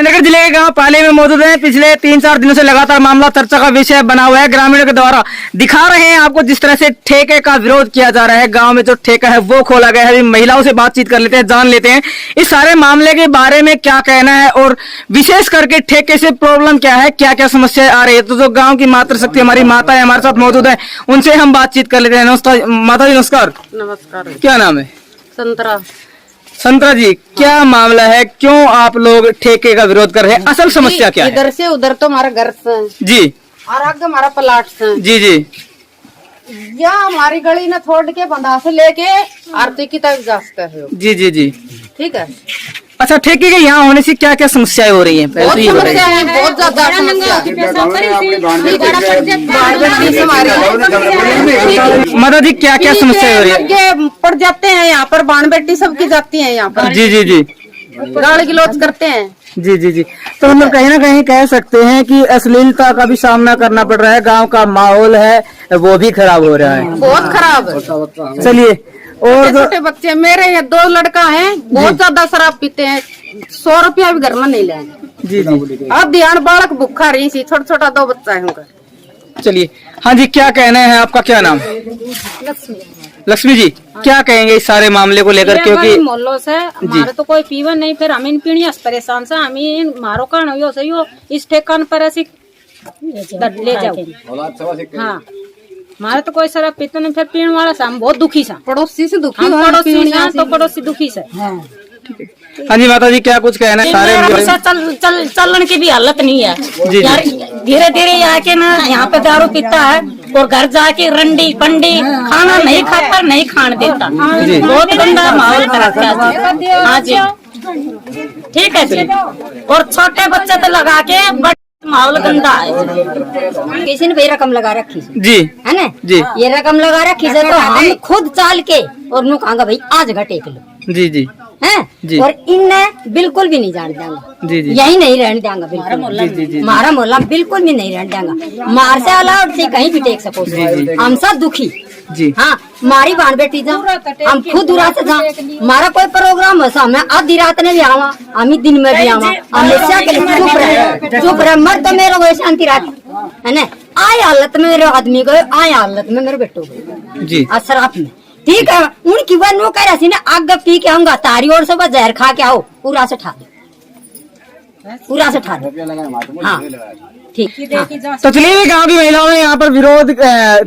नगर जिले के गांव पाले में मौजूद है। पिछले 3-4 दिनों से लगातार मामला चर्चा का विषय बना हुआ है। ग्रामीणों के द्वारा दिखा रहे हैं आपको जिस तरह से ठेके का विरोध किया जा रहा है। गांव में जो ठेका है वो खोला गया है। महिलाओं से बातचीत कर लेते हैं, जान लेते हैं इस सारे मामले के बारे में क्या कहना है और विशेष करके ठेके से प्रॉब्लम क्या है, क्या क्या समस्याएं आ रही है। तो जो गाँव की मातृशक्ति हमारी माता है हमारे साथ मौजूद है, उनसे हम बातचीत कर लेते हैं। नमस्कार माता जी। नमस्कार। नमस्कार। क्या नाम है? संतरा। संतरा जी, क्या मामला है, क्यों आप लोग ठेके का विरोध कर रहे हैं? असल समस्या क्या है? इधर से उधर तो हमारा घर से जी और आगे हमारा प्लाट से जी जी या हमारी गली ने छोड़ के बंधा से लेके आरती की तक जा सकते हो। जी जी जी ठीक है। अच्छा, ठेके के यहाँ होने से क्या क्या समस्याएं हो रही हैं? बहुत समस्या है, बहुत ज्यादा समस्या। मदद जी, क्या क्या समस्या हो रही है? लगे पड़ जाते हैं यहाँ पर, बाण बेटी सबकी जाती है यहाँ पर। जी जी जी गाली गलौज करते हैं। जी जी जी तो हम लोग कहीं ना कहीं कह सकते हैं कि अश्लीलता का भी सामना करना पड़ रहा है। गांव का माहौल है वो भी खराब हो रहा है, बहुत खराब है। चलिए, और छोटे बच्चे मेरे ये 2 लड़का हैं, बहुत ज्यादा शराब पीते हैं। 100 रुपया भी घर में नहीं लेंगे। जी जी अब ध्यान बालक भूखा रही सी, छोटा छोटा 2 बच्चा है उनका। चलिए, हाँ जी, क्या कहना है आपका? क्या नाम? लक्ष्मी जी, क्या कहेंगे इस सारे मामले को लेकर? क्योंकि मोहल्लों से हमारे तो कोई पीवन नहीं, फिर हम इन पीढ़ी परेशान से हम मारो कारण हो सही हो इस ठेकान पर ऐसी ले जाओ। हाँ, हमारे तो कोई शराब पीते नहीं, फिर पीने वाला से हम बहुत दुखी से। पड़ोसी से दुखी, हम पड़ोसी से तो पड़ोसी दुखी से। हाँ जी माता जी, क्या कुछ कहना है? सारे चलन की भी हालत नहीं है यार। धीरे धीरे आके ना यहाँ पे दारू पीता है और घर जाके रंडी पंडी खाना नहीं खाता, नहीं खान देता। बहुत गंदा माहौल कराता है। हाँ जी, ठीक है जी। और छोटे बच्चे तो लगा के माहौल गंदा है। किसी ने भी रकम लगा रखी जी है ना जी, ये रकम लगा रखी है तो हम खुद चाल के और नु कहांगा भाई आज घटे किलो जी जी है जी। और इनने बिल्कुल भी नहीं जान देंगे। जी जी यही नहीं रहने देंगे बिल्कुल। हमारा मोहल्ला बिल्कुल भी नहीं रहने देंगे। मार से अलाउड से कहीं भी टेक सको। हम सब दुखी जी। हाँ, मारी बाण बेटी जा हम खुद रात जा हमारा कोई प्रोग्राम है हमें आधी रात ने भी आवा, हम दिन में भी आवा। हमेशा के लिए चुप रहे मर तो मेरे को शांति रात है ना। आए हालत में मेरे आदमी गए, आए हालत में मेरे बेटो गए जी शराब में। ठीक है, उनकी वह नो कह रही ना आग पी के आऊंगा तारी और सब जहर खा के आओ, पूरा से ठा दे, पूरा से ठा दे। हाँ ठीक। तो चलिए, गांव की महिलाओं ने यहाँ पर विरोध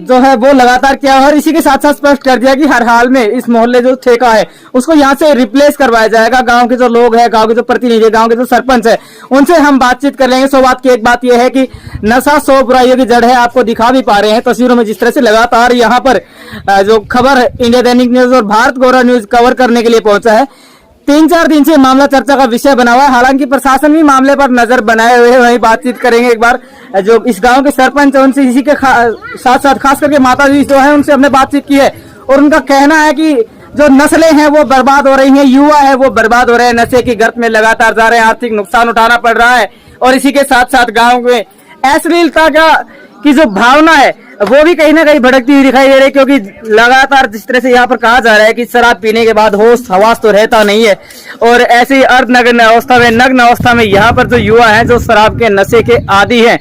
जो है वो लगातार किया और इसी के साथ साथ स्पष्ट कर दिया कि हर हाल में इस मोहल्ले जो ठेका है उसको यहाँ से रिप्लेस करवाया जाएगा। गांव के जो लोग हैं, गांव के जो प्रतिनिधि, गांव के जो सरपंच है, उनसे हम बातचीत कर लेंगे। 100 बात की एक बात यह है कि नशा 100 बुराइयों की जड़ है। आपको दिखा भी पा रहे हैं तस्वीरों में जिस तरह से लगातार यहाँ पर जो खबर इंडिया दैनिक न्यूज और भारत गौरव न्यूज कवर करने के लिए पहुंचा है। 3-4 दिन से मामला चर्चा का विषय बना हुआ है। हालांकि प्रशासन भी मामले पर नजर बनाए हुए है। वही बातचीत करेंगे एक बार जो इस गांव के सरपंच है उनसे। इसी के साथ साथ खास करके माता जी जो है उनसे हमने बातचीत की है और उनका कहना है कि जो नस्लें हैं वो बर्बाद हो रही हैं, युवा है वो बर्बाद हो रहे हैं, नशे की गर्त में लगातार जा रहे हैं, आर्थिक नुकसान उठाना पड़ रहा है। और इसी के साथ साथ गाँव में अश्लीलता की जो भावना है वो भी कहीं ना कहीं भड़कती हुई दिखाई दे रही है। क्योंकि लगातार जिस तरह से यहाँ पर कहा जा रहा है कि शराब पीने के बाद होश हवास तो रहता नहीं है और ऐसी अर्धनग्न अवस्था में, नग्न अवस्था में यहाँ पर जो युवा हैं जो शराब के नशे के आदी हैं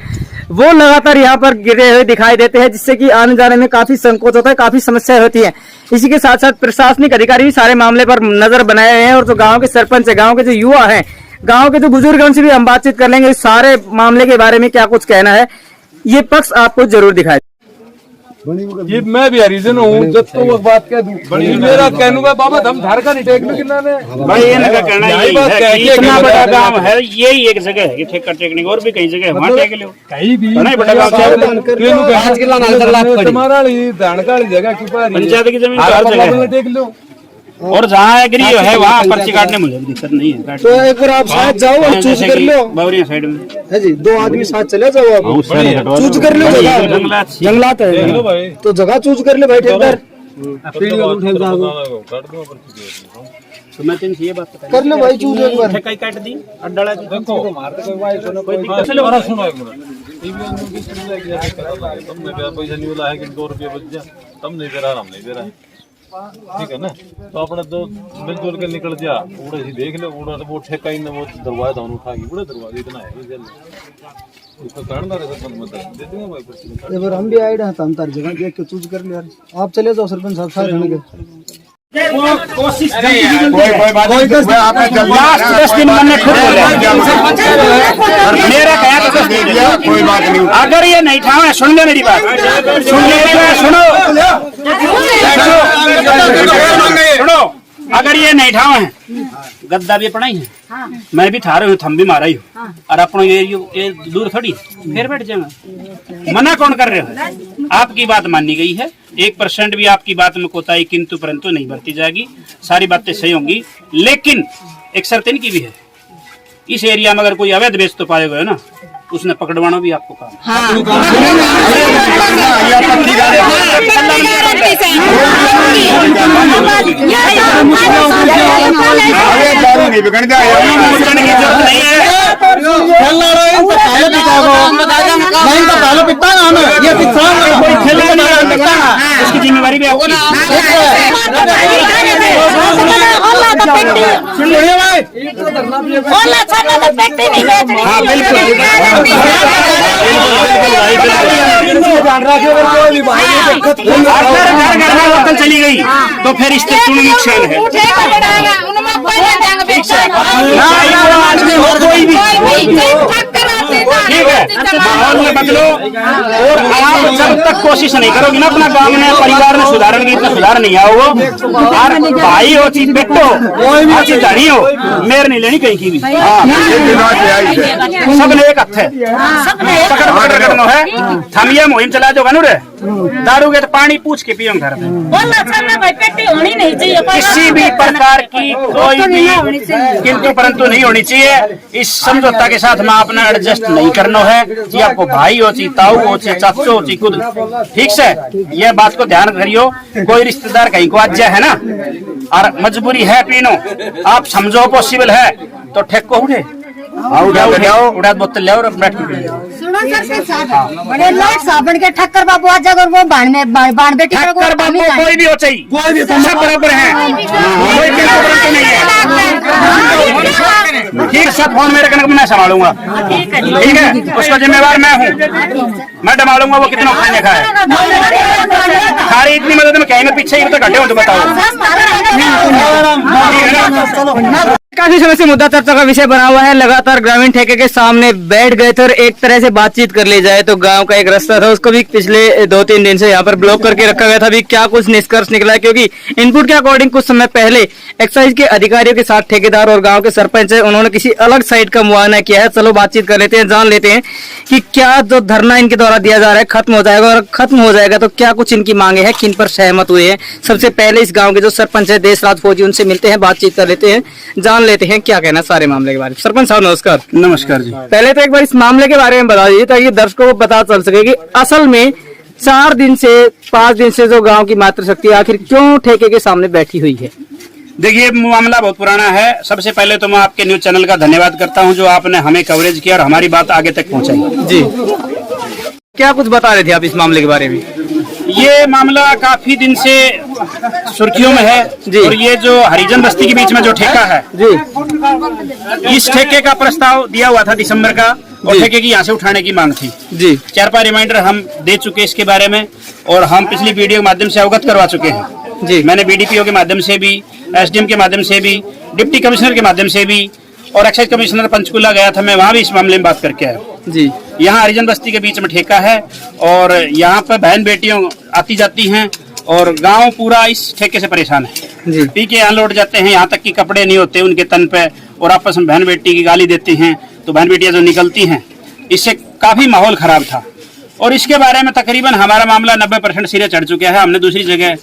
वो लगातार यहाँ पर गिरे हुए दिखाई देते हैं, जिससे कि आने जाने में काफी संकोच होता है, काफी समस्याएं होती हैं। इसी के साथ साथ प्रशासनिक अधिकारी भी सारे मामले पर नजर बनाए हुए हैं और जो गाँव के सरपंच है, गाँव के जो युवा है, गाँव के जो बुजुर्ग है, उनसे भी हम बातचीत कर लेंगे। सारे मामले के बारे में क्या कुछ कहना है ये पक्ष आपको जरूर दिखाए। ये मैं भी हरिजन हूँ, जब तो वो बात कह दूं मेरा कहूँगा बाबा हम धार का नहीं टेकने की नाने भाई इनका कहना यही है कि इतना बड़ा गांव है, यही एक जगह है कि ठेका टेकने और भी कई जगह है, वहाँ टेक लो कहीं भी नहीं बड़ा गांव तुम्हारा धान का जगह की पंचायत की जमीन हर जगह टेक लो और जहाँ एग्री है वहाँ पर्ची काटने मुझे दिक्कत नहीं है। तो एक बार आप साथ जाओ और चूज कर लो। बावरिया साइड में है जी, 2 आदमी साथ चले जाओ, आप चूज कर लो जगह। जंगलात है तो जगह चूज कर ले भाई। ठेकेदार तो मैं तेन ये बात कर लो भाई, चूज एक बार। ठेका काट दी अड्डाला देखो कोई दिक्कत नहीं। सुनो एक मिनट, तुमने पैसा नहीं बोला है कि 2 रुपये बच जा, तुम नहीं दे रहा, हम नहीं दे रहा। ठीक है ना। तो अपने तो मिलजुल के निकल जा, उड़े ही देख ले, उड़ा तो वो ठेका ही ना, वो दरवाजा दोनों उठा के उड़े दरवाजा इतना है उसका करना रहे सब मत दे दूंगा भाई। एक बार हम भी आए हैं, हम तार जगह देख के चूज कर ले यार। आप चले जाओ सरपंच साहब सारे रहने के। कोशिश कोई बात नहीं, लास्ट 10 दिन मैंने खुद बोला मेरा कहा तो 10 दिन कोई बात नहीं। अगर ये नहीं ठाव है, सुन ले मेरी बात, सुन ले, सुनो सुनो, अगर ये नहीं ठाव है, गद्दा भी पढ़ाई है, मैं भी थारे हूँ, थम भी मारा ही हूँ, और अपनों ये दूर थोड़ी फिर बैठ जाएगा। मना कौन कर रहे हो? आपकी बात मानी गई है, 1% भी आपकी बात में कोताही किंतु परंतु नहीं बरती जाएगी, सारी बातें सही होंगी। लेकिन एक शर्त इनकी भी है, इस एरिया में अगर कोई अवैध बेच तो पाएगा है ना, उसने पकड़वाना भी आपको काम उसकी जिम्मेवारी भी आपकी। हाँ बिल्कुल, अगर चली गई तो फिर इससे नुकसान है। ठीक है, माहौल में बदलो, और आप जब तक कोशिश नहीं करोगे ना अपना गांव में परिवार में सुधारण की, इतना सुधार नहीं आओगे। और भाई हो चीज बेटो हो चीज धनी हो, मेर नहीं लेनी कहीं की भी। सबने एक हथ है, पकड़ करना है। हम ये मुहिम चला जो गनु रे, दारू के तो पानी पूछ के पियो घर में। होनी नहीं चाहिए, किसी भी प्रकार की कोई भी किंतु परंतु नहीं होनी चाहिए। इस समझौता के साथ में अपना एडजस्ट नहीं करना है जी। आपको भाई हो ची, ताऊ हो ची, चाचो हो ची, खुद ठीक से यह बात को ध्यान करियो। कोई रिश्तेदार कहीं को आज है ना, और मजबूरी है पीनो, आप समझो पॉसिबल है तो ठेक को उठे उड़ा बोतल ले और बैठ के सुनो सर बड़े लाट साबन के ठक्कर बाबू आज अगर वो बाण बेटी ठक्कर बाबू कोई भी हो चाहिए, कोई भी सब बराबर है, कोई नहीं है। ठीक, सब फोन मेरे कनक मैं संभालूंगा, ठीक है, उसका जिम्मेवार मैं हूँ, मैं डमालूंगा वो कितना खाने का है। सारी इतनी मदद में कहीं में पीछे ही तो घटे हो तो बताओ। काफी समय से मुद्दा चर्चा का विषय बना हुआ है। लगातार ग्रामीण ठेके के सामने बैठ गए थे और एक तरह से बातचीत कर ली जाए तो गांव का एक रास्ता था, उसको भी पिछले 2-3 दिन से यहाँ पर ब्लॉक करके रखा गया था। अभी क्या कुछ निष्कर्ष निकला है, क्योंकि इनपुट के अकॉर्डिंग कुछ समय पहले एक्साइज के अधिकारियों के साथ ठेकेदार और गाँव के सरपंच है, उन्होंने किसी अलग साइट का मुआयना किया है। चलो बातचीत कर लेते हैं, जान लेते हैं कि क्या जो धरना इनके द्वारा दिया जा रहा है खत्म हो जाएगा, और खत्म हो जाएगा तो क्या कुछ इनकी मांगे हैं, किन पर सहमत हुए हैं। सबसे पहले इस गाँव के जो सरपंच है देशराज फौजी, उनसे मिलते हैं, बातचीत कर लेते हैं, जान लेते हैं क्या कहना सारे मामले के बारे में। सरपंच साहब नमस्कार। नमस्कार जी। पहले तो एक बार इस मामले के बारे में बता दीजिए ताकि दर्शकों को पता चल सके कि असल में 4 दिन से 5 दिन से जो गांव की मातृशक्ति आखिर क्यों ठेके के सामने बैठी हुई है। देखिए, मामला बहुत पुराना है। सबसे पहले तो मैं आपके न्यूज चैनल का धन्यवाद करता हूं जो आपने हमें कवरेज किया और हमारी बात आगे तक पहुंचाई। जी, क्या कुछ बता रहे थे आप इस मामले के बारे में? ये मामला काफी दिन से सुर्खियों में है जी। और ये जो हरिजन बस्ती के बीच में जो ठेका है जी, इस ठेके का प्रस्ताव दिया हुआ था दिसंबर का, और ठेके की यहाँ से उठाने की मांग थी जी। 4-5 रिमाइंडर हम दे चुके इसके बारे में, और हम पिछली वीडियो के माध्यम से अवगत करवा चुके हैं जी। मैंने बीडीपीओ के माध्यम से भी, एसडीएम के माध्यम से भी, डिप्टी कमिश्नर के माध्यम से भी, और एक्साइज कमिश्नर पंचकुला गया था, मैं वहाँ भी इस मामले में बात करके आया जी। यहाँ हरिजन बस्ती के बीच में ठेका है और यहाँ पर बहन बेटियों आती जाती हैं, और गांव पूरा इस ठेके से परेशान है जी। पी के यहाँ लौट जाते हैं, यहाँ तक कि कपड़े नहीं होते उनके तन पे, और आपस में बहन बेटी की गाली देती हैं, तो बहन बेटियां जो निकलती हैं, इससे काफी माहौल खराब था। और इसके बारे में तकरीबन हमारा मामला 90% सिरे चढ़ चुका है। हमने दूसरी जगह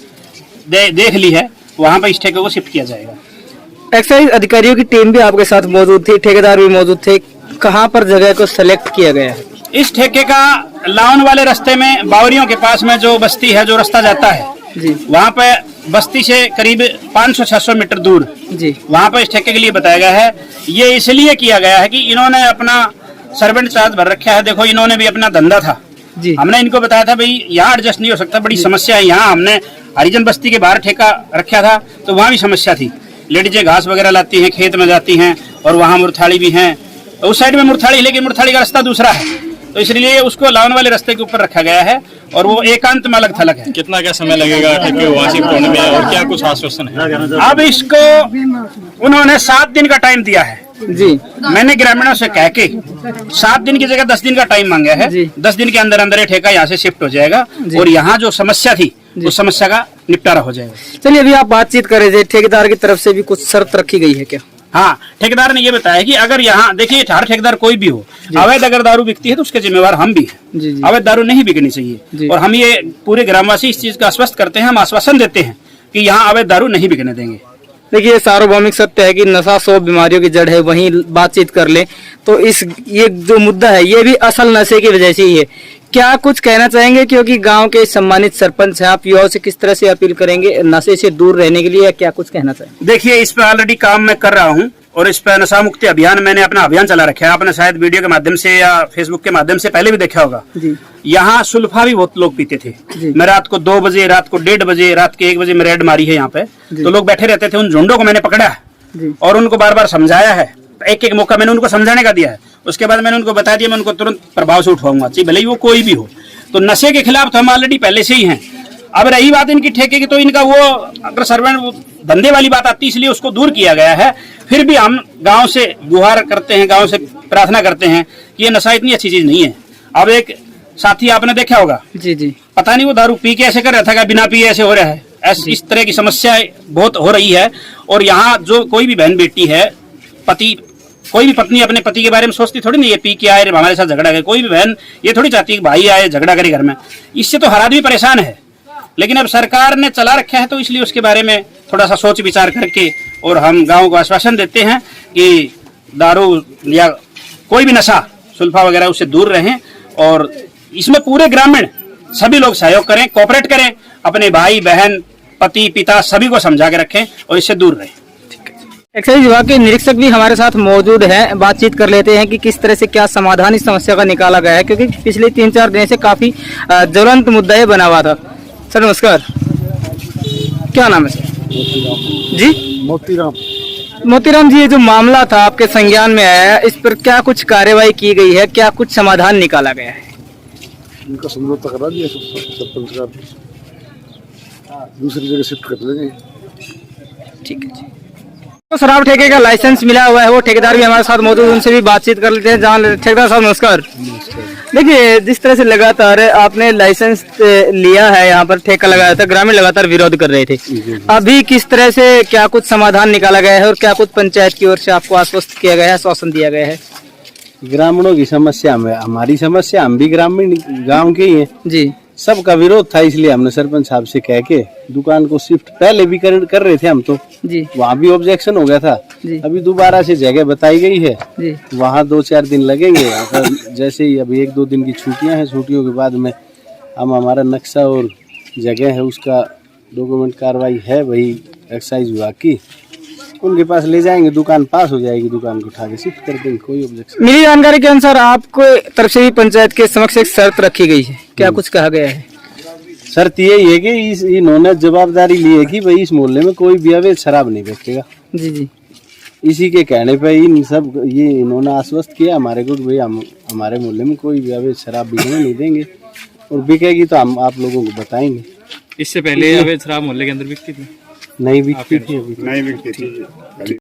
देख ली है, वहाँ पर इस ठेके को शिफ्ट किया जाएगा। एक्साइज अधिकारियों की टीम भी आपके साथ मौजूद थी, ठेकेदार भी मौजूद थे, कहाँ पर जगह को सेलेक्ट किया गया है? इस ठेके का लाउन वाले रास्ते में, बावरियों के पास में जो बस्ती है, जो रास्ता जाता है जी, वहाँ पे बस्ती से करीब 500-600 मीटर दूर जी, वहाँ पर इस ठेके के लिए बताया गया है। ये इसलिए किया गया है कि इन्होंने अपना सर्वेंट चार्ज भर रखा है। देखो, इन्होंने भी अपना धंधा था जी। हमने इनको बताया था भाई यहाँ एडजस्ट नहीं हो सकता, बड़ी समस्या है यहाँ। हमने हरिजन बस्ती के बाहर ठेका रखा था तो वहाँ भी समस्या थी। लेडीजें घास वगैरह लाती हैं, खेत में जाती हैं, और वहाँ मुरथाड़ी भी हैं। तो उस साइड में मुरथाड़ी, लेकिन मुरथाड़ी का रास्ता दूसरा है, तो इसलिए उसको लावन वाले रास्ते के ऊपर रखा गया है और वो एकांत में अलग थलग है। कितना क्या समय लगेगा ठेके वहाँ शिफ्ट होने में, और क्या कुछ आश्वासन है? अब इसको उन्होंने 7 दिन का टाइम दिया है जी। मैंने ग्रामीणों से कह के 7 दिन की जगह 10 दिन का टाइम मांगा है। जी। 10 दिन के अंदर अंदर ये ठेका यहाँ से शिफ्ट हो जाएगा और यहाँ जो समस्या थी उस समस्या का निपटारा हो जाएगा। चलिए, अभी आप बातचीत कर रहे थे, ठेकेदार की तरफ से भी कुछ शर्त रखी गई है क्या? हाँ, ठेकेदार ने ये बताया कि अगर यहाँ देखिए, हर ठेकेदार कोई भी हो, अवैध अगर दारू बिकती है तो उसके जिम्मेवार हम भी हैं। जी, जी। अवैध दारू नहीं बिकनी चाहिए और हम ये पूरे ग्रामवासी इस चीज का आश्वस्त करते हैं, हम आश्वासन देते हैं कि यहाँ अवैध दारू नहीं बिकने देंगे। देखिए, सार्वभौमिक सत्य है कि नशा 100 बीमारियों की जड़ है। वहीं बातचीत कर ले तो ये जो मुद्दा है ये भी असल नशे की वजह से ही है। क्या कुछ कहना चाहेंगे, क्योंकि गांव के सम्मानित सरपंच हैं, आप युवाओं से किस तरह से अपील करेंगे नशे से दूर रहने के लिए, या क्या कुछ कहना चाहेंगे? देखिए, इस पे ऑलरेडी काम मैं कर रहा हूँ और इस पे नशा मुक्ति अभियान मैंने अपना अभियान चला रखा है। आपने शायद वीडियो के माध्यम से या फेसबुक के माध्यम से पहले भी देखा होगा। यहाँ सुल्फा भी बहुत लोग पीते थे। मैं रात को 2 बजे, रात को 1:30 बजे, रात के 1 बजे में रेड मारी है यहाँ पे, तो लोग बैठे रहते थे। उन झुंडों को मैंने पकड़ा है और उनको बार बार समझाया है। एक मौका मैंने उनको समझाने का दिया है। उसके बाद मैंने उनको बता दिया मैं उनको तुरंत प्रभाव से उठवाऊंगा, चाहिए भले ही वो कोई भी हो। तो नशे के खिलाफ तो हम ऑलरेडी पहले से ही हैं। अब रही बात इनकी ठेके की, तो इनका वो अगर सर्वेंट धंधे वाली बात आती है, इसलिए उसको दूर किया गया है। फिर भी हम गांव से गुहार करते हैं, गांव से प्रार्थना करते हैं कि ये नशा इतनी अच्छी चीज नहीं है। अब एक साथी आपने देखा होगा, जी, पता नहीं वो दारू पी के ऐसे कर रहा था क्या बिना पिए ऐसे हो रहा है। इस तरह की समस्या बहुत हो रही है। और यहाँ जो कोई भी बहन बेटी है, पति, कोई भी पत्नी अपने पति के बारे में सोचती थोड़ी नहीं, ये पी के आए हमारे साथ झगड़ा करे। कोई भी बहन ये थोड़ी चाहती है कि भाई आए झगड़ा करे घर में। इससे तो हर आदमी परेशान है। लेकिन अब सरकार ने चला रखा है तो इसलिए उसके बारे में थोड़ा सा सोच विचार करके और हम गाँव को आश्वासन देते हैं कि दारू या कोई भी नशा, सुल्फा वगैरह उससे दूर रहें। और इसमें पूरे ग्रामीण सभी लोग सहयोग करें, कोऑपरेट करें, अपने भाई बहन, पति पिता सभी को समझा के रखें और इससे दूर रहें। एक्साइज विभाग के निरीक्षक भी हमारे साथ मौजूद हैं। बातचीत कर लेते हैं कि किस तरह से क्या समाधान इस समस्या का निकाला गया है, क्योंकि पिछले 3-4 दिन से काफी ज्वलंत मुद्दा ये बना हुआ था। सर नमस्कार, क्या नाम है सर? जी, मोतीराम जी, ये जो मामला था आपके संज्ञान में आया है, इस पर क्या कुछ कार्यवाही की गई है, क्या कुछ समाधान निकाला गया है? इनका समझौता करा दिया सरपंच का, दूसरी जगह शिफ्ट कर देंगे। ठीक है जी। तो शराब ठेके का लाइसेंस मिला हुआ है, वो ठेकेदार भी हमारे साथ मौजूद, उनसे भी बातचीत कर लेते हैं। जान ठेकेदार साहब नमस्कार। देखिए, जिस तरह से लगातार आपने लाइसेंस लिया है, यहाँ पर ठेका लगाया था, ग्रामीण लगातार विरोध कर रहे थे। अभी किस तरह से क्या कुछ समाधान निकाला गया है और क्या कुछ पंचायत की ओर से आपको आश्वस्त किया गया है, आश्वासन दिया गया है? ग्रामीणों की समस्या में हमारी समस्या, हम भी ग्रामीण गांव के ही हैं जी। सबका विरोध था, इसलिए हमने सरपंच साहब से कह के दुकान को शिफ्ट पहले भी कर रहे थे हम तो जी, वहाँ भी ऑब्जेक्शन हो गया था जी। अभी दोबारा से जगह बताई गई है जी, वहाँ 2-4 दिन लगेंगे। जैसे ही अभी 1-2 दिन की छुट्टियां हैं, छुट्टियों के बाद में हम हमारा नक्शा और जगह है उसका डॉक्यूमेंट कार्रवाई है वही एक्साइज विभाग की, उनके पास ले जाएंगे, दुकान पास हो जाएगी, दुकान को उठा के शिफ्ट कर देंगे, कोई ऑब्जेक्शन। मेरी जानकारी के अनुसार आपको तरफ से भी पंचायत के समक्ष एक शर्त रखी गई है, क्या कुछ कहा गया है? शर्त यही है कि इन्होंने जवाबदारी ली है कि भाई इस मोहल्ले में कोई भी अवैध शराब नहीं बेचेगा। जी जी। इसी के कहने पे इन सब ये इन्होंने आश्वस्त किया हमारे को कि भाई हम हमारे मोहल्ले में कोई भी अवैध शराब बिकने नहीं देंगे और बिकेगी तो हम आप लोगों को बताएंगे। इससे पहले अवैध शराब मोहल्ले के अंदर बिकती थी? नहीं बिकती थी, अभी नहीं बिकती थी।